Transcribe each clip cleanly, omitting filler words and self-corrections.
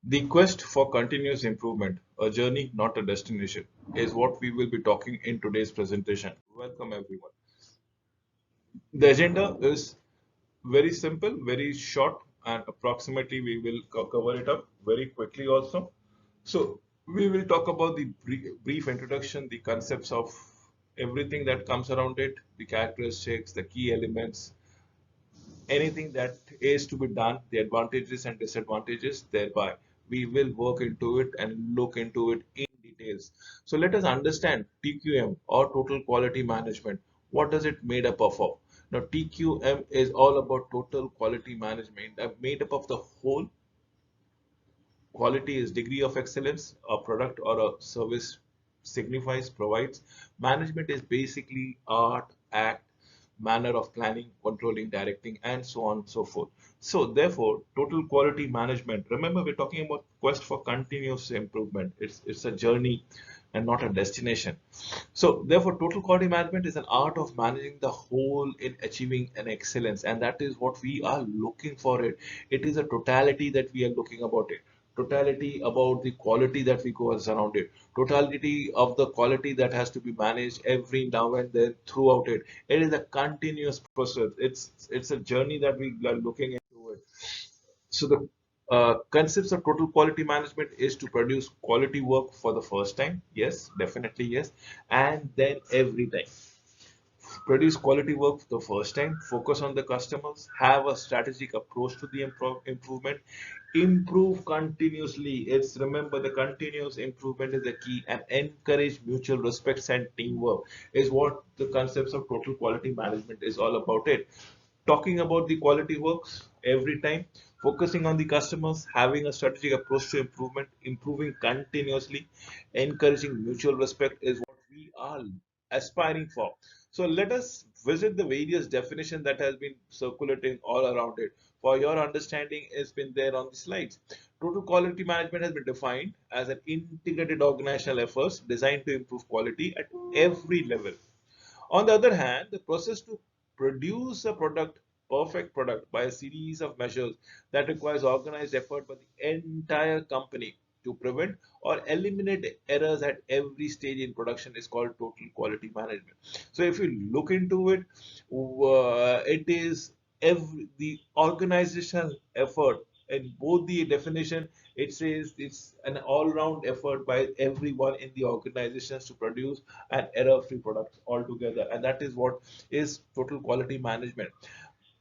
The quest for continuous improvement, a journey, not a destination, is what we will be talking in today's presentation. Welcome, everyone. The agenda is very simple, very short, and approximately we will cover it up very quickly also. So, we will talk about the brief introduction, the concepts of everything that comes around it, the characteristics, the key elements, anything that is to be done, the advantages and disadvantages thereby. We will work into it and look into it in details. So let us understand TQM or total quality management. What does it made up of? Now TQM is all about total quality management, made up of the whole. Quality is degree of excellence a product or a service signifies, provides. Management is basically art, act, manner of planning, controlling, directing, and so on and so forth. So therefore, total quality management, remember we're talking about quest for continuous improvement. It's a journey and not a destination. So therefore, total quality management is an art of managing the whole in achieving an excellence, and that is what we are looking for it. It is a totality that we are looking about it. Totality about the quality that we go around it. Totality of the quality that has to be managed every now and then throughout it. It is a continuous process. It's a journey that we are looking into it. So the concepts of total quality management is to produce quality work for the first time. Yes, definitely yes. And then every time. Produce quality work for the first time, focus on the customers, have a strategic approach to the improvement, improve continuously. It's remember the continuous improvement is the key and encourage mutual respect and teamwork is what the concepts of total quality management is all about it. Talking about the quality works every time, focusing on the customers, having a strategic approach to improvement, improving continuously, encouraging mutual respect is what we are aspiring for. So let us visit the various definitions that has been circulating all around it. For your understanding, it's been there on the slides. Total quality management has been defined as an integrated organizational efforts designed to improve quality at every level. On the other hand, the process to produce a perfect product by a series of measures that requires organized effort by the entire company to prevent or eliminate errors at every stage in production is called total quality management. So if you look into it, it is the organizational effort in both the definition. It says it's an all-round effort by everyone in the organizations to produce an error-free product altogether, and that is what is total quality management.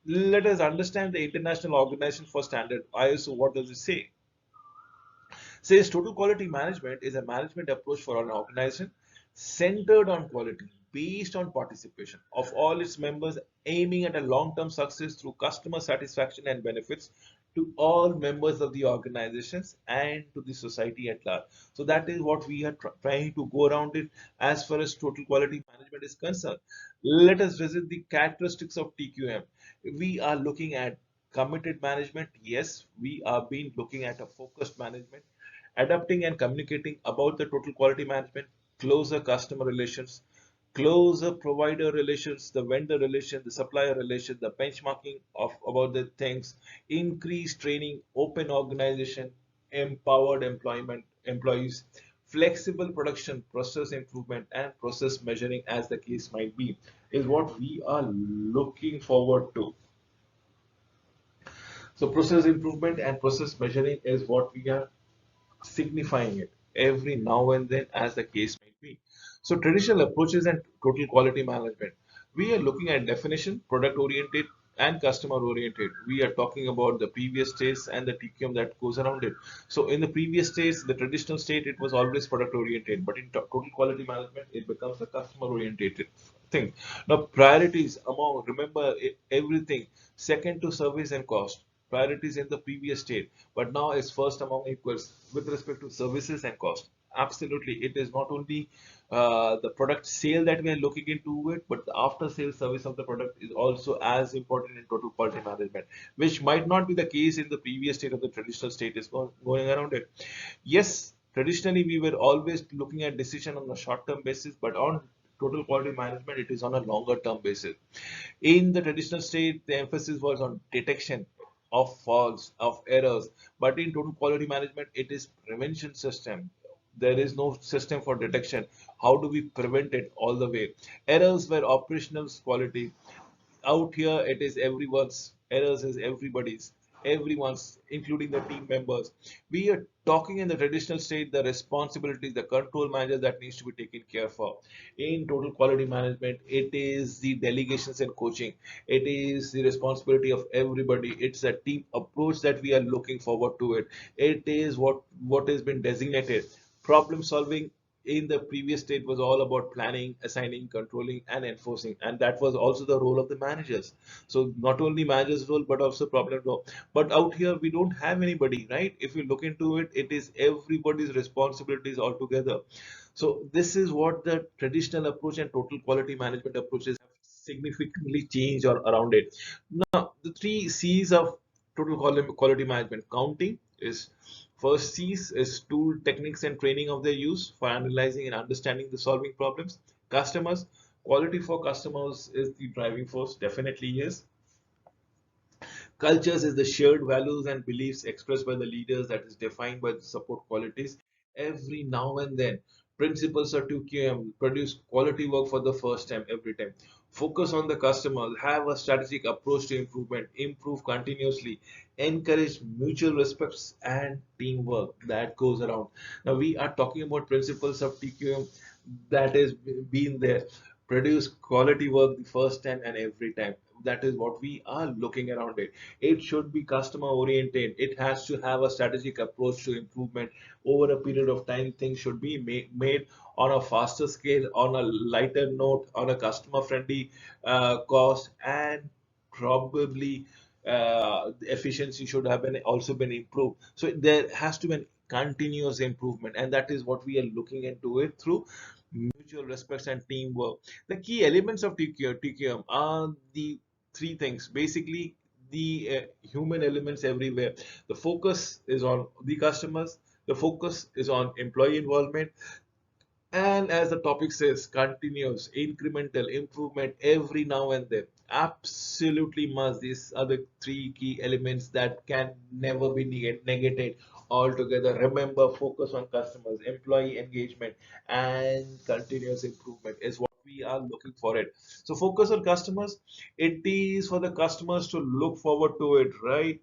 Let us understand the International Organization for Standard ISO. What does it say? Says total quality management is a management approach for an organization centered on quality based on participation of all its members, aiming at a long-term success through customer satisfaction and benefits to all members of the organizations and to the society at large. So that is what we are trying to go around it as far as total quality management is concerned. Let us visit the characteristics of TQM. We are looking at committed management. Yes, we are been looking at a focused management, adapting and communicating about the total quality management, closer customer relations, closer provider relations, the vendor relations, the supplier relations, the benchmarking of about the things, increased training, open organization, empowered employees, flexible production, process improvement, and process measuring, as the case might be, is what we are looking forward to. So process improvement and process measuring is what we are signifying it every now and then as the case might be. So traditional approaches and total quality management. We are looking at definition, product oriented and customer oriented. We are talking about the previous states and the TQM that goes around it. So in the previous states, the traditional state, it was always product oriented, but in total quality management, it becomes a customer oriented thing. Now priorities among, remember everything, second to service and cost. Priorities in the previous state, but now it's first among equals with respect to services and cost. Absolutely, it is not only the product sale that we are looking into it, but the after sales service of the product is also as important in total quality management, which might not be the case in the previous state of the traditional state is going around it. Yes, traditionally we were always looking at decision on a short-term basis, but on total quality management, it is on a longer term basis. In the traditional state, the emphasis was on detection, of faults, of errors. But in total quality management, it is prevention system. There is no system for detection. How do we prevent it all the way? Errors were operational quality. Out here it is everyone's errors, is everyone's, including the team members. We are talking in the traditional state, the responsibilities, the control manager that needs to be taken care of. In total quality management, it is the delegations and coaching. It is the responsibility of everybody. It's a team approach that we are looking forward to it. It is what has been designated. Problem solving in the previous state was all about planning, assigning, controlling, and enforcing, and that was also the role of the managers. So not only managers' role, but also problem role. But out here, we don't have anybody, right? If you look into it, it is everybody's responsibilities altogether. So this is what the traditional approach and total quality management approaches have significantly changed or around it. Now, the three C's of total quality management: counting is first. C's is tool, techniques, and training of their use for analyzing and understanding the solving problems. Customers, quality for customers is the driving force, definitely yes. Cultures is the shared values and beliefs expressed by the leaders that is defined by the support qualities. Every now and then, principles are 2QM, produce quality work for the first time, every time. Focus on the customer, have a strategic approach to improvement, improve continuously, encourage mutual respects and teamwork that goes around. Now, we are talking about principles of TQM that is been there. Produce quality work the first time and every time. That is what we are looking around it. It should be customer oriented. It has to have a strategic approach to improvement. Over a period of time, things should be made on a faster scale, on a lighter note, on a customer friendly cost, and probably efficiency should have been also been improved. So there has to be a continuous improvement, and that is what we are looking into it through mutual respect and teamwork. The key elements of TQM are the three things. Basically, the human elements everywhere. The focus is on the customers. The focus is on employee involvement. And as the topic says, continuous, incremental improvement every now and then. Absolutely must. These are the three key elements that can never be negated altogether. Remember, focus on customers, employee engagement, and continuous improvement is what we are looking for it. So focus on customers. It is for the customers to look forward to it, right?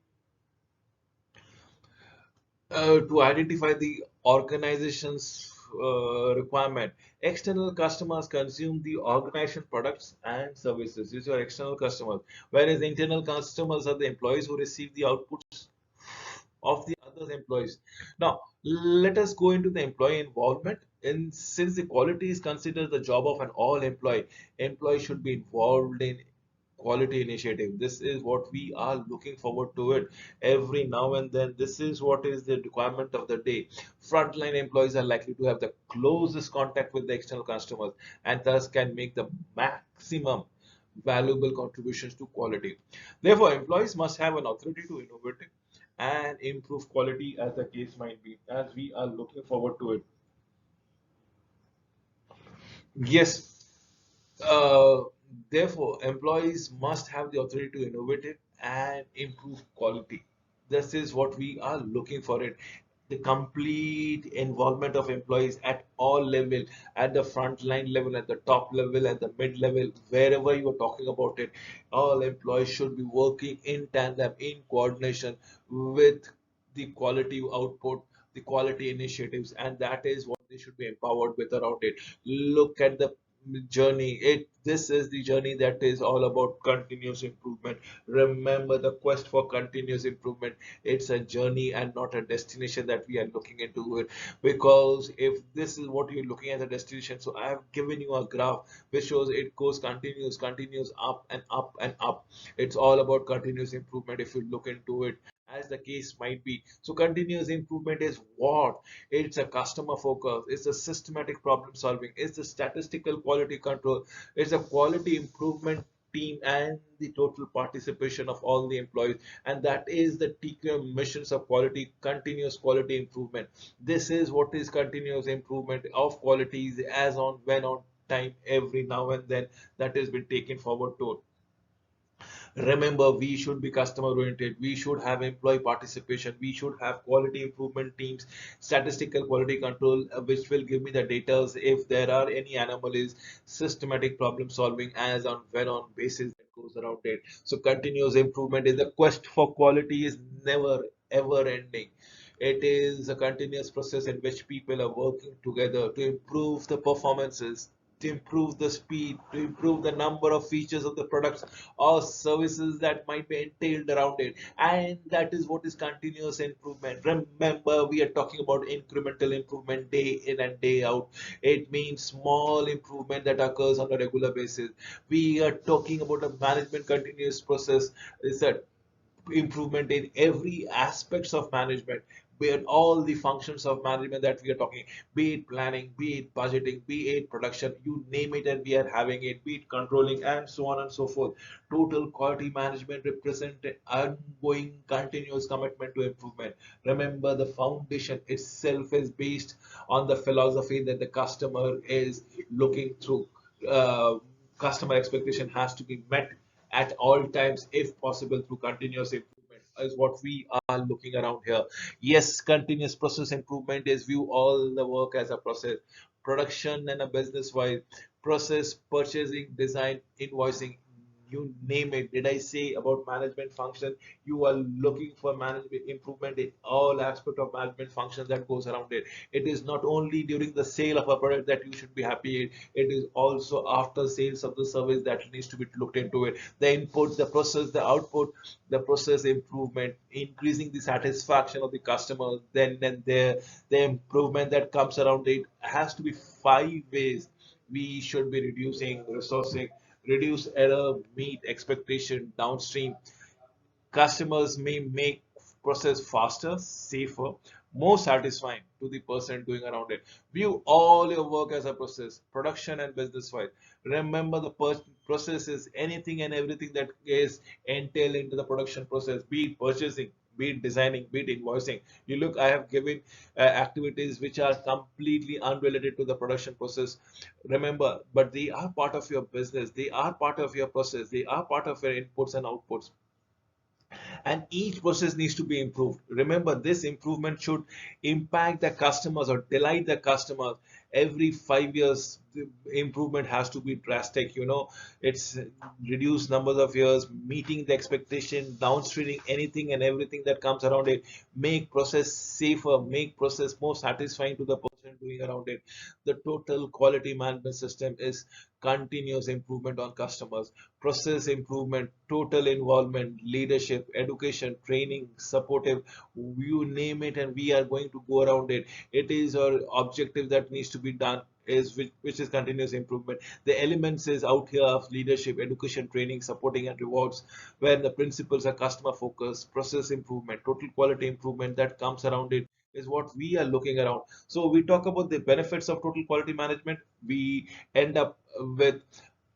To identify the organization's requirement. External customers consume the organization products and services. These are external customers, whereas internal customers are the employees who receive the outputs of the other employees. Now, let us go into the employee involvement. And since the quality is considered the job of an all employee, employee should be involved in quality initiative. This is what we are looking forward to it every now and then. This is what is the requirement of the day. Frontline employees are likely to have the closest contact with the external customers and thus can make the maximum valuable contributions to quality. Therefore, employees must have an authority to innovate and improve quality as the case might be, as we are looking forward to it. Yes, uh, therefore, employees must have the authority to innovate it and improve quality. This is what we are looking for it. The complete involvement of employees at all level, at the front line level, at the top level, at the mid level, wherever you are talking about it, all employees should be working in tandem, in coordination with the quality output, the quality initiatives, and that is what they should be empowered with around it. Look at the journey. This is the journey that is all about continuous improvement. Remember the quest for continuous improvement. It's a journey and not a destination that we are looking into it. Because if this is what you're looking at the destination, so I have given you a graph which shows it goes continuous up and up and up. It's all about continuous improvement if you look into it, as the case might be. So continuous improvement is what? It's a customer focus, it's a systematic problem solving, it's a statistical quality control, it's a quality improvement team and the total participation of all the employees, and that is the TQM missions of quality, continuous quality improvement. This is what is continuous improvement of qualities as on when on time every now and then that has been taken forward to. Remember, we should be customer oriented. We should have employee participation. We should have quality improvement teams, statistical quality control, which will give me the data if there are any anomalies, systematic problem solving as on when on basis that goes around it. So continuous improvement is the quest for quality is never ever ending. It is a continuous process in which people are working together to improve the performances, to improve the speed, to improve the number of features of the products or services that might be entailed around it. And that is what is continuous improvement. Remember, we are talking about incremental improvement day in and day out. It means small improvement that occurs on a regular basis. We are talking about a management continuous process. Is that improvement in every aspects of management, be it all the functions of management that we are talking, be it planning, be it budgeting, be it production, you name it and we are having it, be it controlling and so on and so forth. Total quality management represent an ongoing continuous commitment to improvement. Remember, the foundation itself is based on the philosophy that the customer is looking through. uh, Customer expectation has to be met at all times, if possible, through continuous improvement, is what we are looking around here. Yes, continuous process improvement is view all the work as a process, production and a business wise process, purchasing, design, invoicing, you name it. Did I say about management function? You are looking for management improvement in all aspect of management functions that goes around it. It is not only during the sale of a product that you should be happy. It is also after sales of the service that needs to be looked into it. The input, the process, the output, the process improvement, increasing the satisfaction of the customer. Then the improvement that comes around it has to be five ways. We should be reducing resourcing, reduce error, meet expectation downstream. Customers may make process faster, safer, more satisfying to the person doing around it. View all your work as a process, production and business wise. Remember, the process is anything and everything that is entailed into the production process, be it purchasing, be it designing, be it invoicing. You look, I have given activities which are completely unrelated to the production process. Remember, but they are part of your business, they are part of your process, they are part of your inputs and outputs, and each process needs to be improved. Remember, this improvement should impact the customers or delight the customers. Every 5 years, the improvement has to be drastic. It's reduced numbers of years, meeting the expectation, downstreaming anything and everything that comes around it, make process safer, make process more satisfying to the person doing around it. The total quality management system is continuous improvement on customers, process improvement, total involvement, leadership, education, training, supportive, you name it, and we are going to go around it. It is our objective that needs to be done is which is continuous improvement. The elements is out here of leadership, education, training, supporting and rewards, where the principles are customer focus, process improvement, total quality improvement that comes around it is what we are looking around. So we talk about the benefits of total quality management. We end up with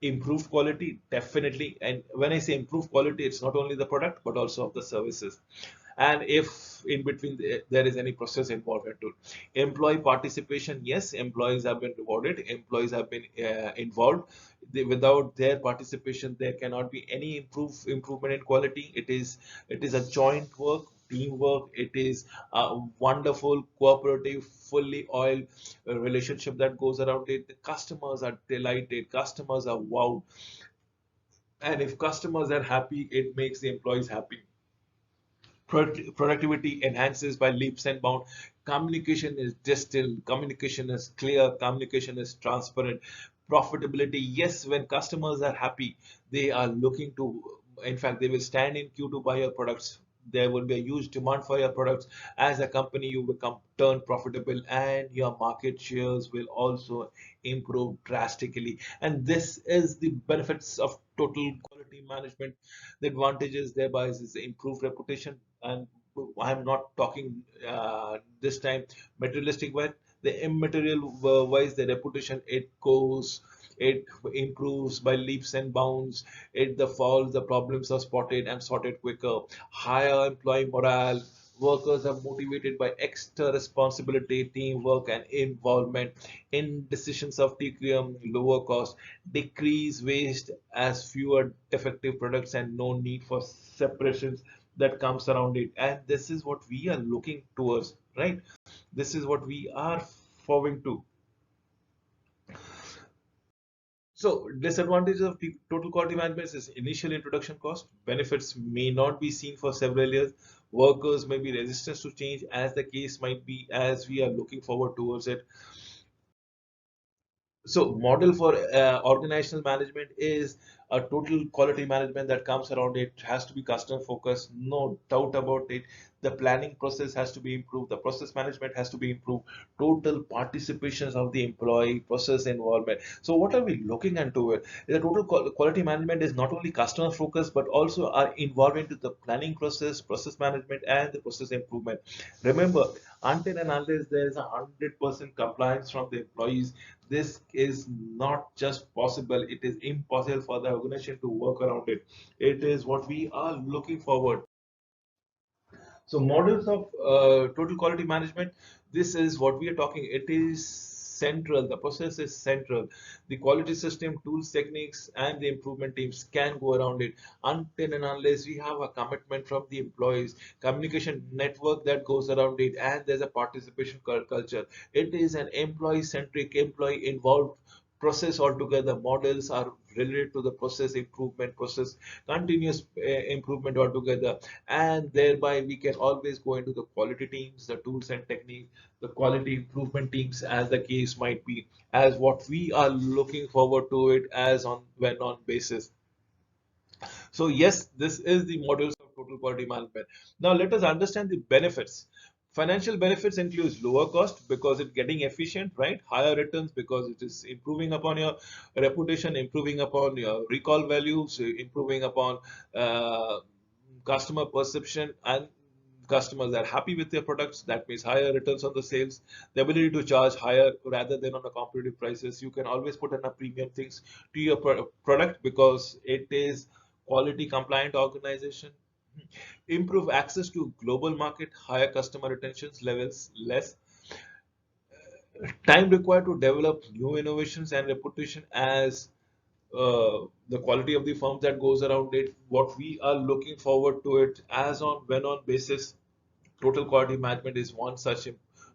improved quality, definitely. And when I say improved quality, it's not only the product but also of the services. And if in between there is any process involved into employee participation, yes, employees have been rewarded, employees have been involved. Without their participation, there cannot be any improvement in quality. It is a joint work, teamwork. It is a wonderful cooperative, fully oiled relationship that goes around it. The customers are delighted, customers are wow, and if customers are happy, it makes the employees happy. Productivity enhances by leaps and bounds. Communication is distilled, communication is clear, communication is transparent. Profitability, yes, when customers are happy, they are looking to, in fact, they will stand in queue to buy your products. There will be a huge demand for your products. As a company, you become turn profitable, and your market shares will also improve drastically. And this is the benefits of total quality management. The advantages thereby is improved reputation, and I'm not talking this time materialistic wise. The immaterial wise, the reputation, it improves by leaps and bounds. The problems are spotted and sorted quicker. Higher employee morale, Workers are motivated by extra responsibility, teamwork, and involvement in decisions of TQM, lower cost, decrease waste as fewer defective products and no need for separations that comes around it. And this is what we are looking towards, right? This is what we are forwarding to. So disadvantages of total quality management is initial introduction cost. Benefits may not be seen for several years. Workers may be resistant to change as the case might be as we are looking forward towards it. So model for organizational management is a total quality management that comes around it has to be customer focused, no doubt about it. The planning process has to be improved. The process management has to be improved. Total participations of the employee process involvement. So what are we looking into it? The total quality management is not only customer focused, but also our involvement to the planning process, process management, and the process improvement. Remember, until and unless there is 100% compliance from the employees, this is not just possible, it is impossible for the organization to work around it. It is what we are looking forward. So models of total quality management, this is what we are talking. It is central. The process is central. The quality system, tools, techniques, and the improvement teams can go around it until and unless we have a commitment from the employees, communication network that goes around it, and there's a participation culture. It is an employee-centric, employee-involved process altogether. Models are related to the process improvement, process continuous improvement altogether, and thereby we can always go into the quality teams, the tools and techniques, the quality improvement teams as the case might be, as what we are looking forward to it as on when on basis. So yes, this is the models of total quality management. Now let us understand the benefits. Financial benefits includes lower cost because it's getting efficient, right? Higher returns because it is improving upon your reputation, improving upon your recall values, improving upon uh, customer perception, and customers are happy with their products. That means higher returns on the sales, the ability to charge higher rather than on a competitive prices. You can always put in a premium things to your product because it is quality compliant organization. Improve access to global market, higher customer retentions levels, less time required to develop new innovations and reputation as the quality of the firms that goes around it. What we are looking forward to it as on when on basis. Total quality management is one such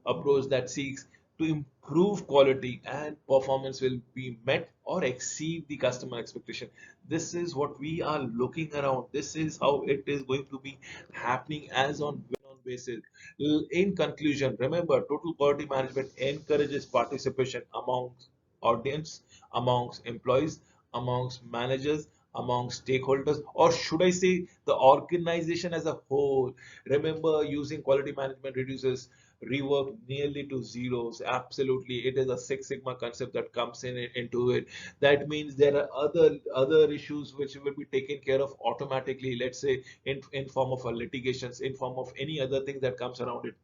approach that seeks to improve quality and performance will be met or exceed the customer expectation. This is what we are looking around. This is how it is going to be happening as on when on basis. In conclusion, remember total quality management encourages participation amongst audience, amongst employees, amongst managers, among stakeholders, or should I say the organization as a whole. Remember, using quality management reduces rework nearly to zeros. Absolutely, it is a Six Sigma concept that comes into it. That means there are other issues which will be taken care of automatically. Let's say in form of a litigations, in form of any other thing that comes around it.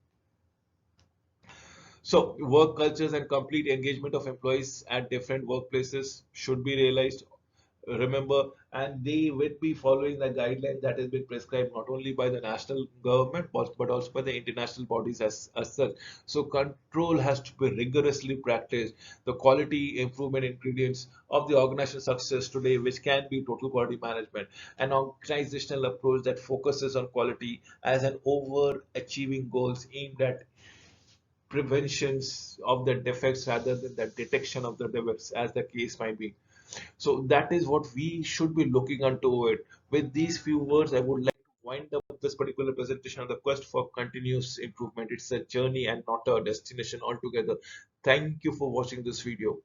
So, work cultures and complete engagement of employees at different workplaces should be realized. Remember, and they will be following the guideline that has been prescribed not only by the national government but also by the international bodies as such. So control has to be rigorously practiced. The quality improvement ingredients of the organizational success today, which can be total quality management, an organizational approach that focuses on quality as an overachieving goals aimed at preventions of the defects rather than the detection of the defects as the case might be. So that is what we should be looking into it. With these few words, I would like to wind up this particular presentation on the quest for continuous improvement. It's a journey and not a destination altogether. Thank you for watching this video.